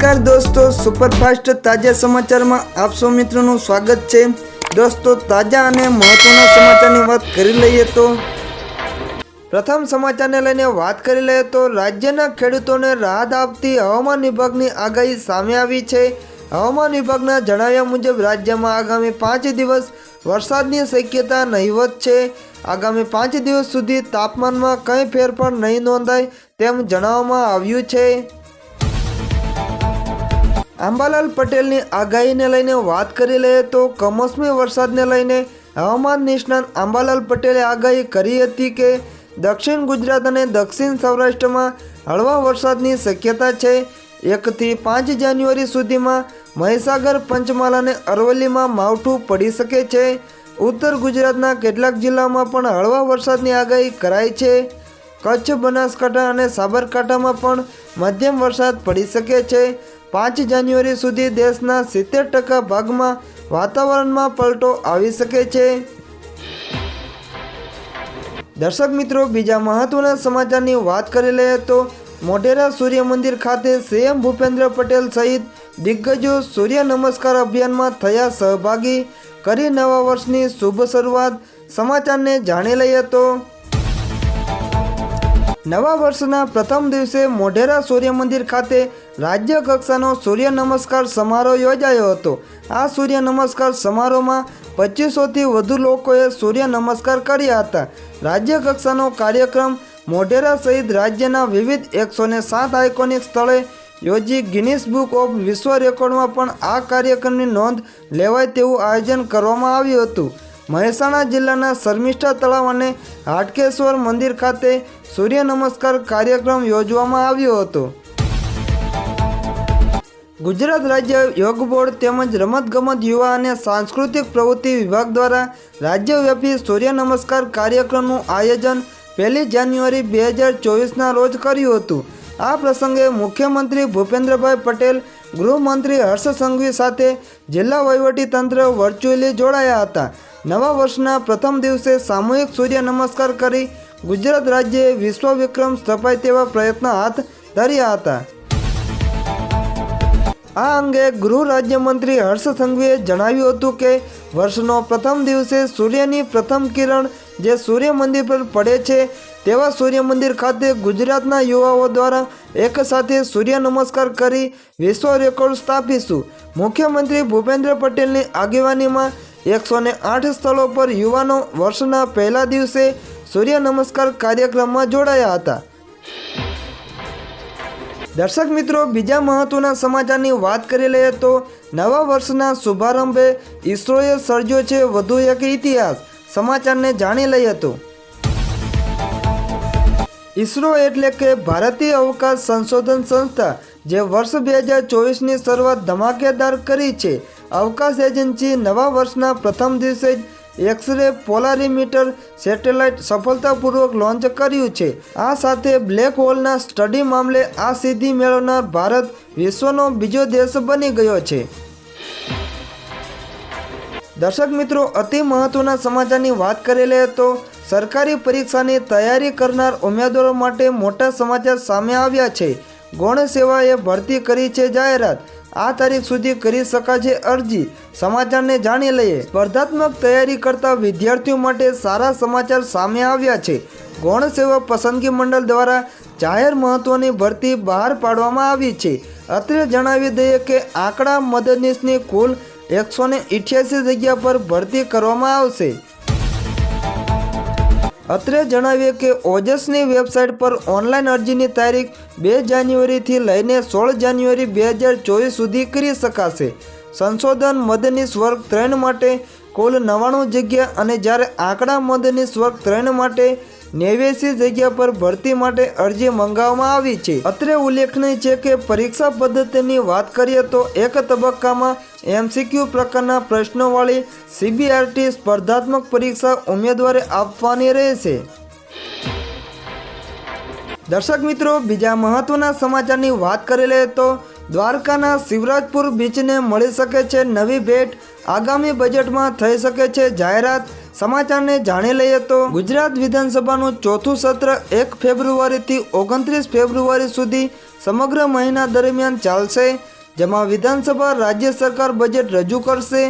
नमस्कार दोस्तों, सुपरफास्ट ताजा समाचार में आप सौ मित्रों स्वागत है। दोस्तों, ताजा और महत्वना समाचार की बात कर लीए तो प्रथम समाचार ने लईने बात कर लीए तो राज्यना खेडूतोने राहत आपती हवामान विभागनी आगाही सामे आवी छे। हवामान विभागना जणाव्या मुजब राज्य में आगामी 5 दिवस वरसादनी शक्यता नहीवत छे। आगामी 5 दिवस सुधी तापमान में कई फेरफार नहीं नोंधाय तेम जणाववामां आव्युं छे। अंबालाल पटेलनी आगाहीने लईने बात करी लईए तो कमोसमी वरसादने लईने हवामान निष्णात अंबालाल पटेले आगाही करी हती के दक्षिण गुजरात और दक्षिण सौराष्ट्र में हळवा वरसादनी शक्यता है। 1 થી 5 जान्युआरी सुधी में महीसागर, पंचमहाल और अरवली में मावठू पड़ी सके छे। उत्तर गुजरातना केटलाक जिल्ला में पण हळवा वरसादनी आगाही कराई छे। कच्छ, बनासकांठा और साबरकांठा में पण मध्यम वरसाद पड़ी सके छे। 5 जान्युआरी सुधी देशना 70% भाग में वातावरण में पलटो आवी सके छे। दर्शक मित्रों, बीजा महत्वना समाचार की बात करी लईए तो मोढेरा सूर्य मंदिर खाते सीएम भूपेन्द्र पटेल सहित दिग्गजों सूर्य नमस्कार अभियान में थया सहभागी, करी नवा वर्षनी शुभ शुरुआत। समाचार ने जाणी लईए तो नवा वर्षना प्रथम दिवसे मोढेरा सूर्य मंदिर खाते राज्य कक्षानो सूर्य नमस्कार समारोह योजायो हतो। आ सूर्य नमस्कार समारोह में 2500 थी वधु लोकोए सूर्य नमस्कार कर्या हता। राज्य कक्षानो कार्यक्रम मोढेरा सहित राज्यना विविध 107 आइकोनिक स्थळे योजी गिनीस बुक ऑफ विश्व रेकॉर्ड में पण आ कार्यक्रमनी नोंध लेवाय तेवुं आयोजन करवामां आव्युं हतुं। મહેસાણા જિલ્લાના શર્મિષ્ઠા તળાવ અને હાટકેશ્વર મંદિર ખાતે સૂર્ય નમસ્કાર કાર્યક્રમ યોજવામાં આવ્યો હતો। ગુજરાત રાજ્ય યોગ બોર્ડ તેમજ રમતગમત યુવા અને સાંસ્કૃતિક પ્રવૃત્તિ વિભાગ દ્વારા રાજ્યવ્યાપી સૂર્ય નમસ્કાર કાર્યક્રમનું આયોજન 1 જાન્યુઆરી 2024ના રોજ કર્યું હતું। આ પ્રસંગે મુખ્યમંત્રી ભૂપેન્દ્રભાઈ પટેલ, ગૃહમંત્રી હર્ષ સંઘવી સાથે જિલ્લા વહીવટીતંત્ર વર્ચ્યુઅલી જોડાયા હતા। નવા વર્ષના પ્રથમ દિવસે સામૂહિક સૂર્ય નમસ્કાર કરી ગુજરાત રાજ્યએ વિશ્વ વિક્રમ સ્થપાય તેવા પ્રયત્નો હાથ ધર્યા હતા। આ અંગે ગૃહ રાજ્યમંત્રી હર્ષ સંઘવીએ જણાવ્યું હતું કે વર્ષનો પ્રથમ દિવસે સૂર્યની પ્રથમ કિરણ જે સૂર્ય મંદિર પર પડે છે તેવા સૂર્ય મંદિર ખાતે ગુજરાતના યુવાઓ દ્વારા એક સાથે સૂર્ય નમસ્કાર કરી વિશ્વ રેકોર્ડ સ્થાપીશું। મુખ્યમંત્રી ભૂપેન્દ્ર પટેલની આગેવાનીમાં 108 સ્થળો પર યુવાનો વર્ષના પહેલા દિવસે સૂર્ય નમસ્કાર કાર્યક્રમમાં જોડાયા હતા। દર્શક મિત્રો, બીજા મહત્વના સમાચારની વાત કરી લઈએ તો નવા વર્ષના શુભારંભે ઈસરોએ સર્જ્યો છે વધુ એક ઇતિહાસ। સમાચારને જાણી લઈએ તો ઈસરો એટલે કે ભારતીય અવકાશ સંશોધન સંસ્થા જે વર્ષ 2024ની શરૂઆત ધમાકેદાર કરી છે। અવકાશ એજન્સી નવા વર્ષના પ્રથમ દિવસે જ એક્સ-રે પોલારીમીટર સેટેલાઇટ સફળતાપૂર્વક લોન્ચ કર્યું છે। આ સાથે બ્લેક હોલના સ્ટડી મામલે આ સિદ્ધિ મેળવનાર ભારત વિશ્વનો બીજો દેશ બની ગયો છે। દર્શક મિત્રો, અતિ મહત્વના સમાચારની વાત કરી લઈએ તો સરકારી પરીક્ષાની તૈયારી કરનાર ઉમેદવારો માટે મોટા સમાચાર સામે આવ્યા છે। ગૌણ સેવાએ ભરતી કરી છે જાહેરાત। આ તારીખ સુધી કરી શકાશે અરજી। સમાચારને જાણી લઈએ। સ્પર્ધાત્મક તૈયારી કરતા વિદ્યાર્થીઓ માટે સારા સમાચાર સામે આવ્યા છે। ગૌણ સેવા પસંદગી મંડળ દ્વારા જાહેર મહત્વની ભરતી બહાર પાડવામાં આવી છે। અત્રે જણાવી દઈએ કે આંકડા મદદનીશની કુલ 188 જગ્યા પર ભરતી કરવામાં આવશે। અત્રે જણાવીએ કે ઓજસની વેબસાઇટ પર ઓનલાઈન અરજીની તારીખ 2 જાન્યુઆરીથી લઈને 16 જાન્યુઆરી 2024 સુધી કરી શકાશે। સંશોધન મદદનીશ વર્ગ 3 માટે કુલ 99 જગ્યા અને જ્યારે આંકડા મદદનીશ વર્ગ 3 માટે 89 જગ્યા પર ભરતી માટે અરજી મંગાવવામાં આવી છે। અત્રે ઉલ્લેખનીય છે કે પરીક્ષા પદ્ધતિની વાત કરીએ તો એક તબક્કામાં MCQ પ્રકારના પ્રશ્નોવાળી CBRT સ્પર્ધાત્મક પરીક્ષા ઉમેદવારે આપવાની રહેશે। દર્શક મિત્રો, બીજા મહત્વના સમાચારની વાત કરી લઈએ તો દ્વારકાના શિવરાજપુર બીચને મળી શકે છે નવી ભેટ। આગામી બજેટમાં થઈ શકે છે જાહેરાત। સમાચારને જાણી લઈએ તો ગુજરાત વિધાનસભાનું ચોથું સત્ર 1 ફેબ્રુઆરીથી 29 ફેબ્રુઆરી સુધી સમગ્ર મહિના દરમિયાન ચાલશે। જેમાં વિધાનસભા રાજ્ય સરકાર બજેટ રજૂ કરશે,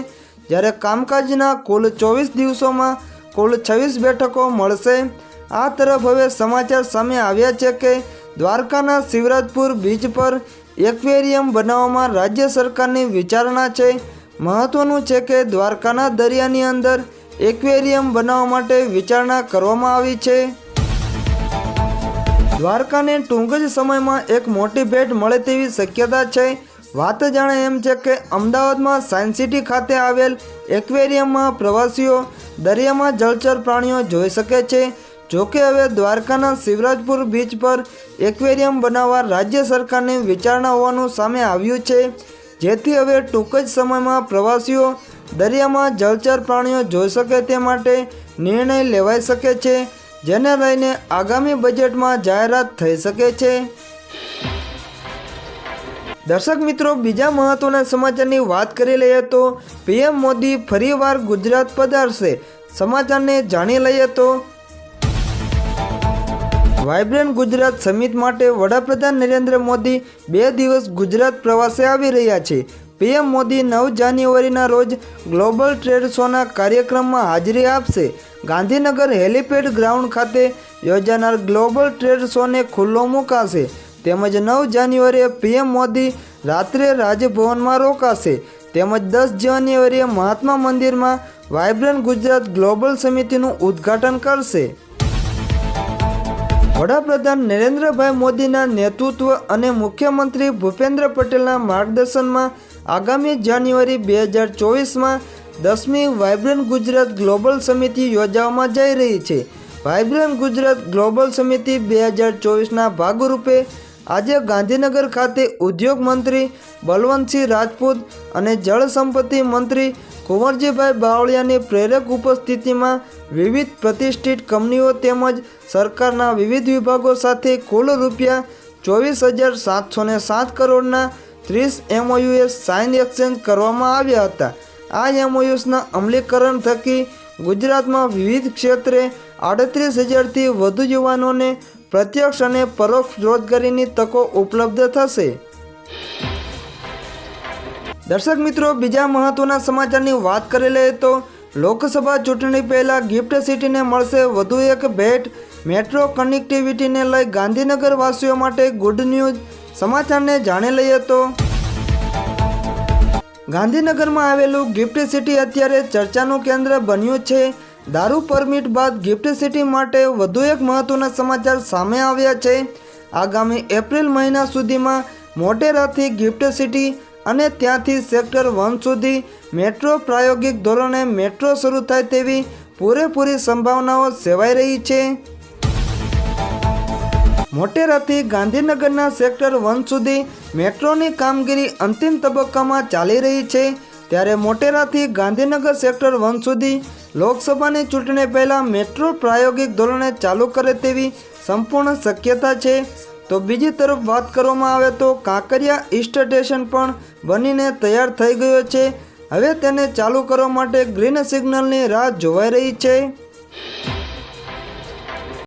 જ્યારે કામકાજના કુલ 24 દિવસોમાં કુલ 26 બેઠકો મળશે। આ તરફ હવે સમાચાર સામે આવ્યા છે કે દ્વારકાના શિવરાજપુર બીચ પર એક્વેરિયમ બનાવવામાં રાજ્ય સરકારની વિચારણા છે। મહત્વનું છે કે દ્વારકાના દરિયાની અંદર એક્વેરિયમ બનાવવા માટે વિચારણા કરવામાં આવી છે। દ્વારકાને ટૂંક જ સમયમાં એક મોટી ભેટ મળે તેવી શક્યતા છે। વાત જાણે એમ છે કે અમદાવાદમાં સાયન્સ સિટી ખાતે આવેલ એક્વેરિયમમાં પ્રવાસીઓ દરિયામાં જળચર પ્રાણીઓ જોઈ શકે છે। જોકે હવે દ્વારકાના શિવરાજપુર બીચ પર એક્વેરિયમ બનાવવા રાજ્ય સરકારની વિચારણા હોવાનું સામે આવ્યું છે, જેથી હવે ટૂંક જ સમયમાં પ્રવાસીઓ દરિયામાં જળચર પ્રાણીઓ જોઈ શકે તે માટે નિર્ણય લેવાઈ શકે છે, જેને લઈને આગામી બજેટમાં જાહેરાત થઈ શકે છે। દર્શક મિત્રો, બીજા મહત્વના સમાચારની વાત કરી લઈએ તો પીએમ મોદી ફરીવાર ગુજરાત પધારશે। સમાચારને જાણી લઈએ તો વાઇબ્રન્ટ ગુજરાત સમિટ માટે વડાપ્રધાન નરેન્દ્ર મોદી 2 દિવસ ગુજરાત પ્રવાસે આવી રહ્યા છે। પીએમ મોદી 9 જાન્યુઆરીના રોજ ગ્લોબલ ટ્રેડ શોના કાર્યક્રમમાં હાજરી આપશે। ગાંધીનગર હેલીપેડ ગ્રાઉન્ડ ખાતે યોજાનાર ગ્લોબલ ટ્રેડ શોને ખુલ્લો મુકાશે, તેમજ 9 જાન્યુઆરીએ પીએમ મોદી રાત્રે રાજભવનમાં રોકાશે, તેમજ 10 જાન્યુઆરીએ મહાત્મા મંદિરમાં વાઇબ્રન્ટ ગુજરાત ગ્લોબલ સમિતિનું ઉદ્ઘાટન કરશે। વડાપ્રધાન નરેન્દ્રભાઈ મોદીના નેતૃત્વ અને મુખ્યમંત્રી ભૂપેન્દ્ર પટેલના માર્ગદર્શનમાં આગામી જાન્યુઆરી 2024માં 10મી વાઇબ્રન્ટ ગુજરાત ગ્લોબલ સમિતિ યોજવામાં જઈ રહી છે। વાઇબ્રન્ટ ગુજરાત ગ્લોબલ સમિતિ 2024ના ભાગરૂપે આજે ગાંધીનગર ખાતે ઉદ્યોગ મંત્રી બલવંતસિંહ રાજપૂત અને જળ સંપત્તિ મંત્રી કુંવરજીભાઈ બાવળિયાની પ્રેરક ઉપસ્થિતિમાં વિવિધ પ્રતિષ્ઠિત કંપનીઓ તેમજ સરકારના વિવિધ વિભાગો સાથે કુલ રૂપિયા 24,707 કરોડના 30 MOUs સાઇન એક્સચેન્જ કરવામાં આવ્યા હતા। આ MOUsના અમલીકરણ થકી ગુજરાતમાં વિવિધ ક્ષેત્રે 38,000થી વધુ યુવાનોને પ્રત્યક્ષ અને પરોક્ષ રોજગારીની તકો ઉપલબ્ધ થશે। દર્શક મિત્રો, બીજા મહત્વના સમાચારની વાત કરી લઈએ તો લોકસભા ચૂંટણી પહેલાં ગિફ્ટ સિટીને મળશે વધુ એક ભેટ। મેટ્રો કનેક્ટિવિટીને લઈ ગાંધીનગર વાસીઓ માટે ગુડ ન્યૂઝ। સમાચારને જાણી લઈએ તો ગાંધીનગરમાં આવેલું ગિફ્ટ સિટી અત્યારે ચર્ચાનું કેન્દ્ર બન્યું છે। દારૂ પરમિટ બાદ ગિફ્ટ સિટી માટે વધુ એક મહત્વના સમાચાર સામે આવ્યા છે। આગામી એપ્રિલ મહિના સુધીમાં મોટેરાથી ગિફ્ટ સિટી અને ત્યાંથી સેક્ટર 1 સુધી મેટ્રો પ્રાયોગિક ધોરણે મેટ્રો શરૂ થાય તેવી પૂરેપૂરી સંભાવનાઓ સેવાઈ રહી છે। મોટેરાથી ગાંધીનગરના સેક્ટર 1 સુધી મેટ્રોની કામગીરી અંતિમ તબક્કામાં ચાલી રહી છે, ત્યારે મોટેરાથી ગાંધીનગર સેક્ટર 1 સુધી લોકસભાની ચૂંટણી પહેલાં મેટ્રો પ્રાયોગિક ધોરણે ચાલુ કરે તેવી સંપૂર્ણ શક્યતા છે। તો બીજી તરફ વાત કરવામાં આવે તો કાંકરિયા ઈસ્ટ સ્ટેશન પણ બનીને તૈયાર થઈ ગયો છે। હવે તેને ચાલુ કરવા માટે ગ્રીન સિગ્નલની રાહ જોવાઈ રહી છે।